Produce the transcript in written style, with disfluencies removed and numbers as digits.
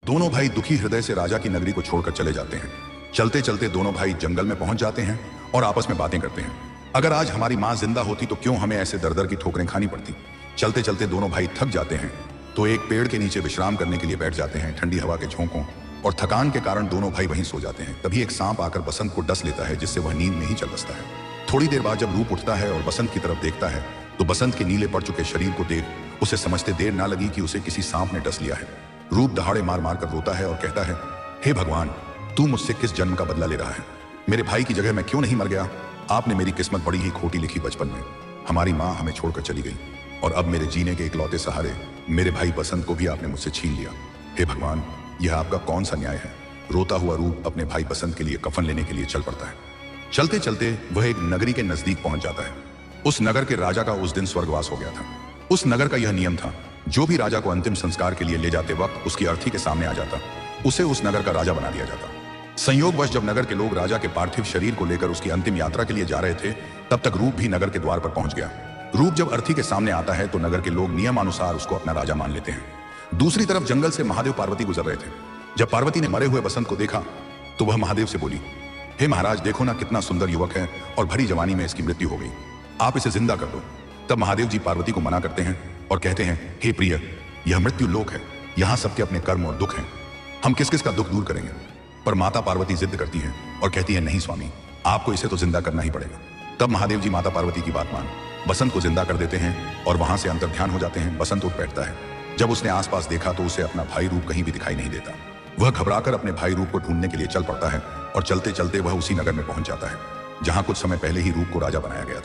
दोनों भाई दुखी हृदय से राजा की नगरी को छोड़कर चले जाते हैं। चलते चलते दोनों भाई जंगल में पहुंच जाते हैं और आपस में बातें करते हैं। अगर आज हमारी माँ जिंदा होती तो क्यों हमें ऐसे दर दर की ठोकरें खानी पड़ती। चलते चलते दोनों भाई थक जाते हैं तो एक पेड़ के नीचे विश्राम करने के लिए बैठ जाते हैं। ठंडी हवा के झोंकों और थकान के कारण दोनों भाई वहीं सो जाते हैं। तभी एक सांप आकर बसंत को डस लेता है, जिससे वह नींद में ही चल बसता है। थोड़ी देर बाद जब रूप उठता है और बसंत की तरफ देखता है तो बसंत के नीले पड़ चुके शरीर को देख उसे समझते देर ना लगी कि उसे किसी सांप ने डस लिया है। रूप दहाड़े मार मार कर रोता है और कहता है, हे भगवान, तू मुझसे किस जन्म का बदला ले रहा है? मेरे भाई की जगह मैं क्यों नहीं मर गया? आपने मेरी किस्मत बड़ी ही खोटी लिखी बचपन में। हमारी माँ हमें छोड़कर चली गई और अब मेरे जीने के इकलौते सहारे मेरे भाई बसंत को भी आपने मुझसे छीन लिया। हे भगवान, यह आपका कौन सा न्याय है? रोता हुआ रूप अपने भाई बसंत के लिए कफन लेने के लिए चल पड़ता है। चलते चलते वह एक नगरी के नजदीक पहुंच जाता है। उस नगर के राजा का उस दिन स्वर्गवास हो गया था। उस नगर का यह नियम था, जो भी राजा को अंतिम संस्कार के लिए ले जाते वक्त उसकी अर्थी के सामने आ जाता, उसे उस नगर का राजा बना दिया जाता। संयोगवश जब नगर के लोग राजा के पार्थिव शरीर को लेकर उसकी अंतिम यात्रा के लिए जा रहे थे, तब तक रूप भी नगर के द्वार पर पहुंच गया। रूप जब अर्थी के सामने आता है तो नगर के लोग नियमानुसार उसको अपना राजा मान लेते हैं। दूसरी तरफ जंगल से महादेव पार्वती गुजर रहे थे। जब पार्वती ने मरे हुए बसंत को देखा तो वह महादेव से बोली, हे महाराज, देखो ना कितना सुंदर युवक है और भरी जवानी में इसकी मृत्यु हो गई। आप इसे जिंदा कर दो। तब महादेव जी पार्वती को मना करते हैं और कहते हैं, हे प्रिय, यह मृत्यु लोक है, यहाँ सबके अपने कर्म और दुख हैं, हम किस किस का दुख दूर करेंगे? पर माता पार्वती जिद करती है और कहती है, नहीं स्वामी, आपको इसे तो जिंदा करना ही पड़ेगा। तब महादेव जी माता पार्वती की बात मान बसंत को जिंदा कर देते हैं और वहां से अंतर्ध्यान हो जाते हैं। बसंत उठ बैठता है। जब उसने आसपास देखा तो उसे अपना भाई रूप कहीं भी दिखाई नहीं देता। वह घबराकर अपने भाई रूप को ढूंढने के लिए चल पड़ता है और चलते चलते वह उसी नगर में पहुंच जाता है जहां कुछ समय पहले ही रूप को राजा बनाया गया था।